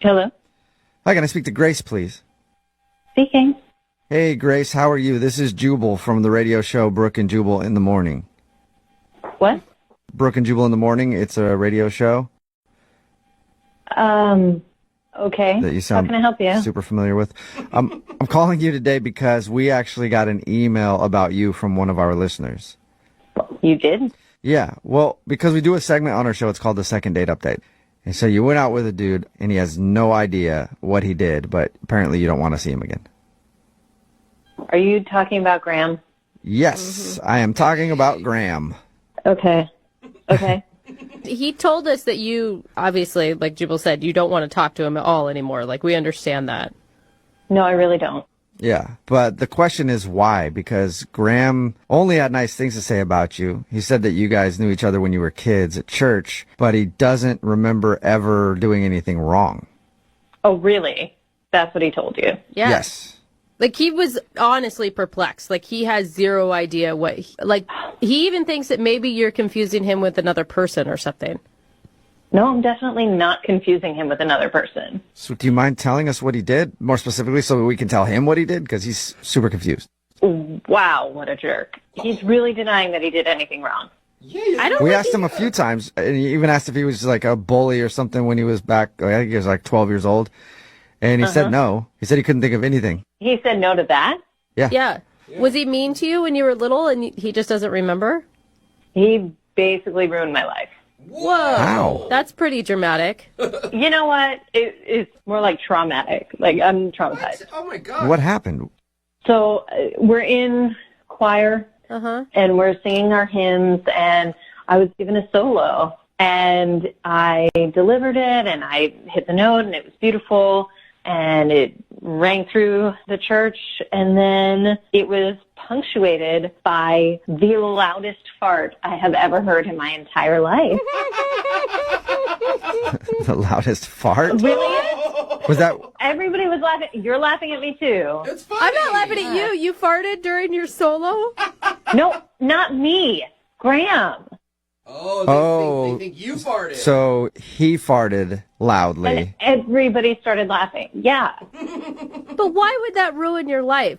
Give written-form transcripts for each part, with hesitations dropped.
Hello? Hi, can I speak to Grace, please? Speaking. Hey, Grace, how are you? This is Jubal from the radio show Brooke and Jubal in the Morning. What? Brooke and Jubal in the Morning, it's a radio show. Okay. That you sound How can I help you? super familiar with. I'm calling you today because we actually got an email about you from one of our listeners. You did? Yeah, well, because we do a segment on our show, it's called the Second Date Update. And so you went out with a dude, and he has no idea what he did, but apparently you don't want to see him again. Are you talking about Graham? Yes, I am talking about Graham. Okay. He told us that you, obviously, like Jubal said, you don't want to talk to him at all anymore. Like, we understand that. No, I really don't. Yeah, but the question is why? Because Graham only had nice things to say about you. He said that you guys knew each other when you were kids at church, but he doesn't remember ever doing anything wrong. Oh, really? That's what he told you? Yeah. Yes. Like, he was honestly perplexed. Like, he has zero idea what... he even thinks that maybe you're confusing him with another person or something. No, I'm definitely not confusing him with another person. So do you mind telling us what he did, more specifically, so we can tell him what he did? Because he's super confused. Wow, what a jerk. He's really denying that he did anything wrong. We asked him a few times, and he even asked if he was like a bully or something when he was back, I think he was like 12 years old. And he said no. He said he couldn't think of anything. He said no to that? Yeah. Was he mean to you when you were little and he just doesn't remember? He basically ruined my life. Whoa. Wow. That's pretty dramatic. You know what? It's more like traumatic. Like, I'm traumatized. Oh, my God. What happened? So we're in choir, and we're singing our hymns, and I was given a solo, and I delivered it, and I hit the note, and it was beautiful, and it rang through the church, and then it was punctuated by the loudest fart I have ever heard in my entire life. The loudest fart? Really? Was that... Everybody was laughing. You're laughing at me, too. It's funny. I'm not laughing at you. You farted during your solo? No, not me. Graham. Oh, they think you farted. So he farted loudly. And everybody started laughing. Yeah. But why would that ruin your life?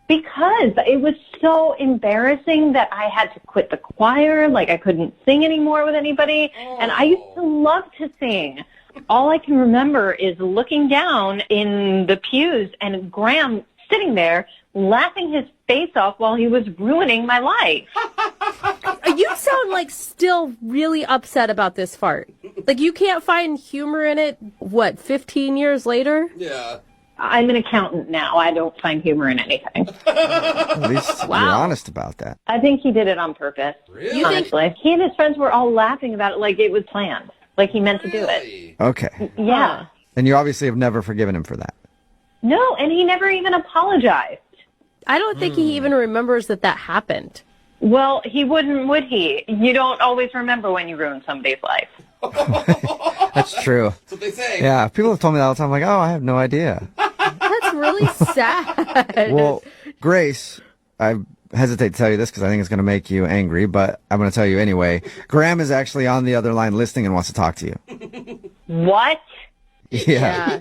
Because it was so embarrassing that I had to quit the choir. Like, I couldn't sing anymore with anybody. And I used to love to sing. All I can remember is looking down in the pews and Graham sitting there laughing his face off while he was ruining my life. You sound like still really upset about this fart. Like, you can't find humor in it, 15 years later? Yeah. I'm an accountant now. I don't find humor in anything. At least you're honest about that. I think he did it on purpose. Really? Honestly. He and his friends were all laughing about it like it was planned. Like he meant to do it. Okay. Yeah. And you obviously have never forgiven him for that. No, and he never even apologized. I don't think he even remembers that happened. Well, he wouldn't, would he? You don't always remember when you ruin somebody's life. That's true. That's what they say. Yeah, people have told me that all the time. I'm like, oh, I have no idea. That's really sad. Well, Grace, I hesitate to tell you this because I think it's going to make you angry, but I'm going to tell you anyway. Graham is actually on the other line listening and wants to talk to you. What? Yeah.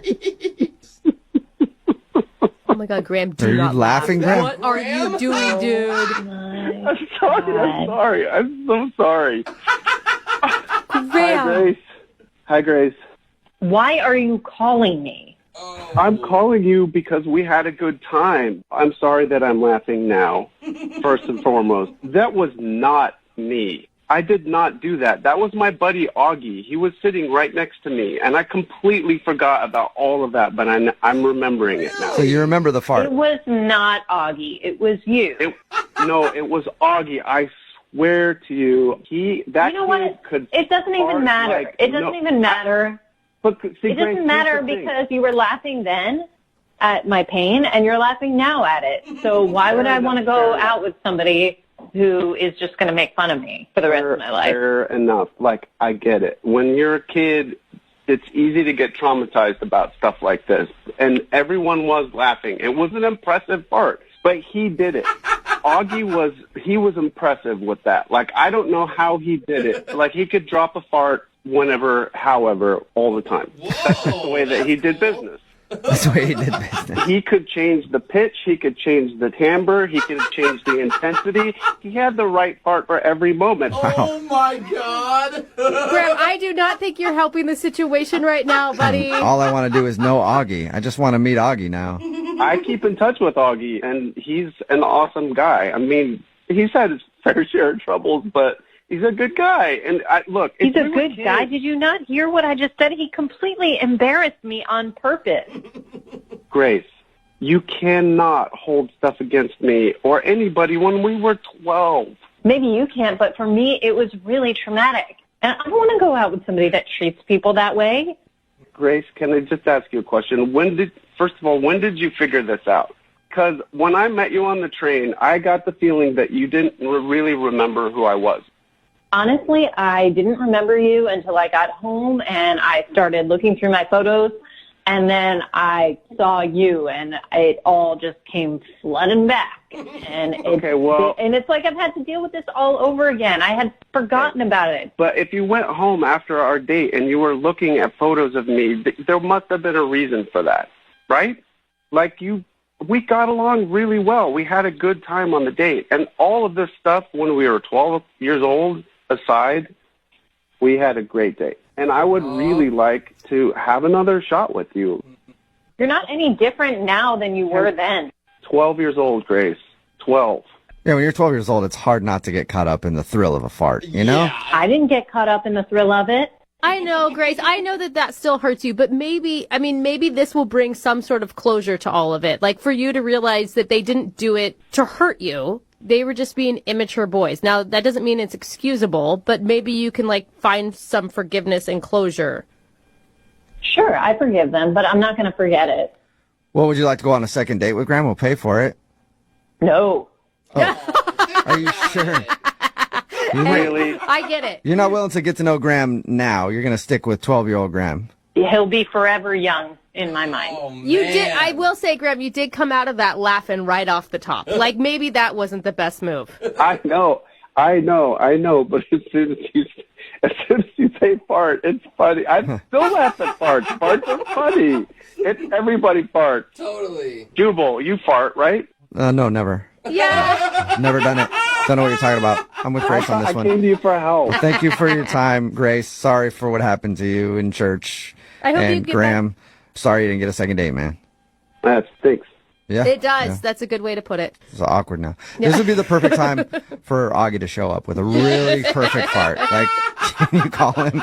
Oh my God, Graham, do Are you not laughing, Graham? What are you doing, dude? I'm sorry. I'm so sorry. Hi, Graham. Grace. Hi, Grace. Why are you calling me? I'm calling you because we had a good time. I'm sorry that I'm laughing now, first and foremost. That was not me. I did not do that. That was my buddy Augie. He was sitting right next to me, and I completely forgot about all of that, but I'm remembering it now. So you remember the fart? It was not Augie. It was you. No, it was Augie. I swear to you. You know what? It doesn't even matter. It doesn't even matter. But, see, it doesn't matter because you were laughing then at my pain, and you're laughing now at it. So why would I want to go out with somebody who is just going to make fun of me for the rest of my life? Fair enough. Like, I get it. When you're a kid, it's easy to get traumatized about stuff like this. And everyone was laughing. It was an impressive part, but he did it. Augie was impressive with that. Like, I don't know how he did it. Like, he could drop a fart whenever, however, all the time. That's just the way that he did business. That's the way he did business. He could change the pitch. He could change the timbre. He could change the intensity. He had the right part for every moment. Oh, my God. Graham, I do not think you're helping the situation right now, buddy. All I want to do is know Augie. I just want to meet Augie now. I keep in touch with Augie, and he's an awesome guy. I mean, he's had his fair share of troubles, but he's a good guy. And look, he's a good guy. Did you not hear what I just said? He completely embarrassed me on purpose. Grace, you cannot hold stuff against me or anybody when we were 12. Maybe you can't, but for me, it was really traumatic. And I don't want to go out with somebody that treats people that way. Grace, can I just ask you a question? First of all, when did you figure this out? Because when I met you on the train, I got the feeling that you didn't really remember who I was. Honestly, I didn't remember you until I got home and I started looking through my photos, and then I saw you, and it all just came flooding back. And it's like I've had to deal with this all over again. I had forgotten about it. But if you went home after our date and you were looking at photos of me, there must have been a reason for that, right? Like we got along really well. We had a good time on the date. And all of this stuff when we were 12 years old aside, we had a great date. And I would really like to have another shot with you. You're not any different now than you were then. 12 years old, Grace. 12. Yeah, when you're 12 years old, it's hard not to get caught up in the thrill of a fart, you know? I didn't get caught up in the thrill of it. I know, Grace. I know that still hurts you, but maybe this will bring some sort of closure to all of it. Like for you to realize that they didn't do it to hurt you. They were just being immature boys. Now, that doesn't mean it's excusable, but maybe you can find some forgiveness and closure. Sure, I forgive them, but I'm not going to forget it. Well, would you like to go on a second date with Graham? We'll pay for it. No. Oh. Are you sure? Really? I get it. You're not willing to get to know Graham now. You're going to stick with 12-year-old Graham. He'll be forever young in my mind. Oh, man. You did. I will say, Graham, you did come out of that laughing right off the top. Maybe that wasn't the best move. I know. But as soon as you say fart, it's funny. I still laugh at farts. Farts are funny. Everybody farts. Totally. Jubal, you fart, right? No, never. Yeah. Never done it. Don't know what you're talking about. I'm with Grace on this one. I came to you for help. Thank you for your time, Grace. Sorry for what happened to you in church. I hope and you get Graham, sorry you didn't get a second date, man. That stinks. Yeah, it does. Yeah. That's a good way to put it. It's awkward now. Yeah. This would be the perfect time for Augie to show up with a really perfect fart. Can you call him?